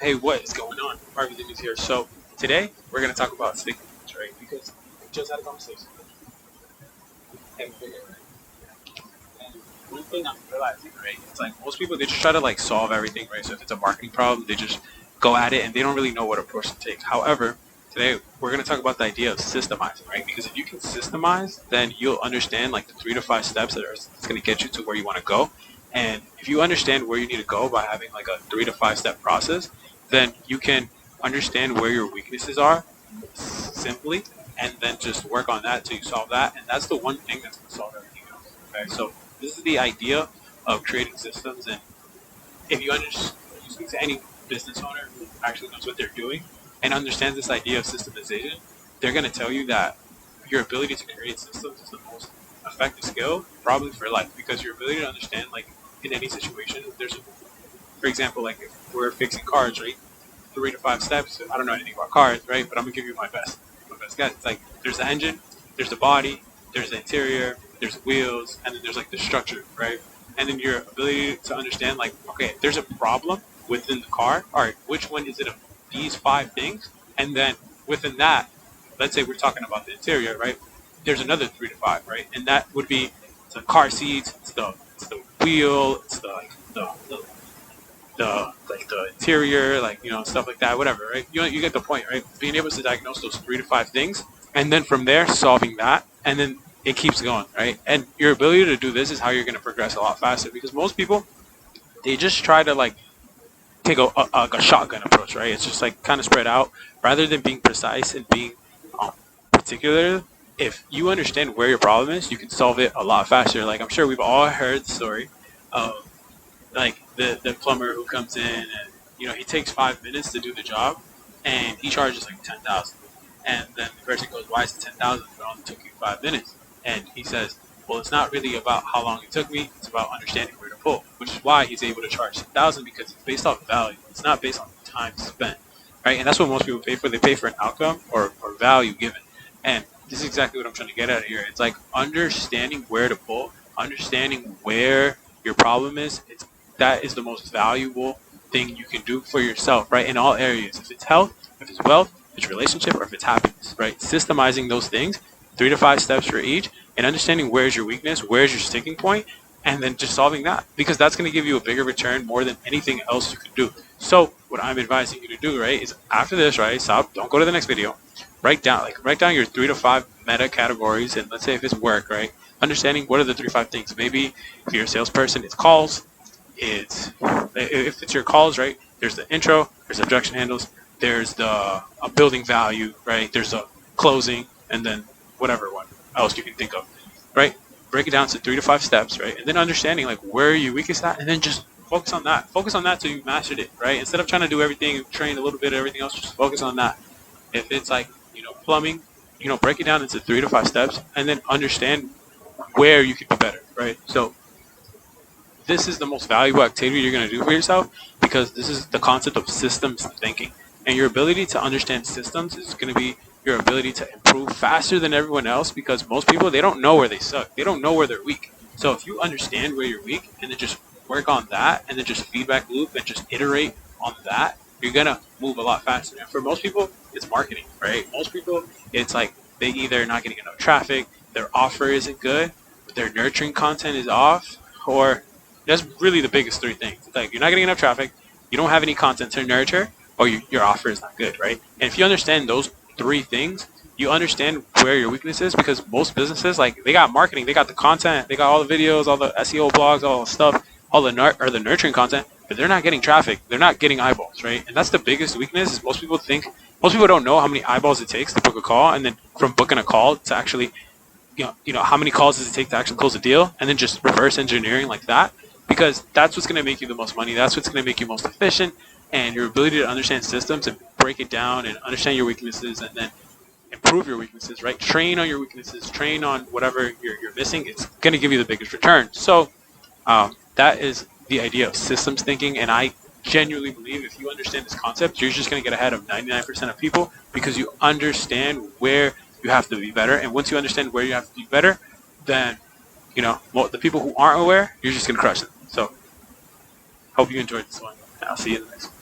Hey, what is going on? Everything is here. So today we're gonna talk about sticking points, right? Because we just had a conversation. And one thing I'm realizing, right? It's like most people they just try to like solve everything, right? So if it's a marketing problem, they just go at it and they don't really know what approach to take. However, today we're gonna talk about the idea of systemizing, right? Because if you can systemize, then you'll understand like the 3 to 5 steps that are it's gonna get you to where you want to go. And if you understand where you need to go by having like a 3 to 5 step process, then you can understand where your weaknesses are simply, and then just work on that till you solve that. And that's the one thing that's gonna solve everything else. Okay, so this is the idea of creating systems. And if you understand, you speak to any business owner who actually knows what they're doing and understands this idea of systemization, they're going to tell you that your ability to create systems is the most effective skill probably for life, because your ability to understand like in any situation, there's for example, like if we're fixing cars, right? 3 to 5 steps. I don't know anything about cars, right? But I'm gonna give you my best guess. It's like there's the engine, there's the body, there's the interior, there's wheels, and then there's like the structure, right? And then your ability to understand, like, okay, there's a problem within the car. All right, which one is it of these 5 things? And then within that, let's say we're talking about the interior, right? There's another 3 to 5, right? And that would be the car seats, it's the wheel, it's the interior, like stuff like that, whatever, right? You get the point, right? Being able to diagnose those 3 to 5 things, and then from there solving that, and then it keeps going, right? And your ability to do this is how you're going to progress a lot faster, because most people they just try to like take a shotgun approach, right? It's just like kind of spread out rather than being precise and being particular. If you understand where your problem is, you can solve it a lot faster. Like I'm sure we've all heard the story of like the plumber who comes in and he takes 5 minutes to do the job, and he charges like 10,000, and then the person goes, "Why is it 10,000? If it only took you 5 minutes?" And he says, "Well, it's not really about how long it took me; it's about understanding where to pull," which is why he's able to charge 10,000, because it's based off value. It's not based on time spent, right? And that's what most people pay for. They pay for an outcome or value given, and this is exactly what I'm trying to get at here. It's like understanding where to pull, understanding where your problem is. That is the most valuable thing you can do for yourself, right? In all areas. If it's health, if it's wealth, if it's relationship, or if it's happiness, right? Systemizing those things, 3 to 5 steps for each, and understanding where's your weakness, where's your sticking point, and then just solving that, because that's going to give you a bigger return more than anything else you can do. So what I'm advising you to do, right, is after this, right, stop, don't go to the next video, write down your 3 to 5 meta categories, and let's say if it's work, right, understanding what are the 3 to 5 things. Maybe if you're a salesperson, it's calls. It's if it's your calls, right? There's the intro, there's objection handles, there's the building value, right? There's a closing, and then whatever one else you can think of, right? Break it down to 3 to 5 steps, right? And then understanding like where your weakest at, and then just focus on that. Focus on that till you mastered it, right? Instead of trying to do everything, train a little bit of everything else, just focus on that. If it's like plumbing, break it down into 3 to 5 steps, and then understand where you can be better, right? So this is the most valuable activity you're going to do for yourself, because this is the concept of systems thinking. And your ability to understand systems is going to be your ability to improve faster than everyone else, because most people, they don't know where they suck. They don't know where they're weak. So if you understand where you're weak and then just work on that, and then just feedback loop and just iterate on that, you're going to move a lot faster. And for most people, it's marketing, right? Most people, it's like they either not getting enough traffic, their offer isn't good, their nurturing content is off, or that's really the biggest 3 things. It's like you're not getting enough traffic, you don't have any content to nurture, or your offer is not good, right? And if you understand those 3 things, you understand where your weakness is, because most businesses, like, they got marketing, they got the content, they got all the videos, all the SEO blogs, all the stuff, all the the nurturing content, but they're not getting traffic, they're not getting eyeballs, right? And that's the biggest weakness. Is most people don't know how many eyeballs it takes to book a call, and then from booking a call to actually how many calls does it take to actually close a deal, and then just reverse engineering like that, because that's what's going to make you the most money. That's what's going to make you most efficient. And your ability to understand systems and break it down and understand your weaknesses, and then improve your weaknesses, right? Train on your weaknesses, train on whatever you're missing. It's going to give you the biggest return. So that is the idea of systems thinking. And I genuinely believe if you understand this concept, you're just going to get ahead of 99% of people, because you understand where you have to be better. And once you understand where you have to be better, then the people who aren't aware, you're just going to crush them. So hope you enjoyed this one. I'll see you in the next one.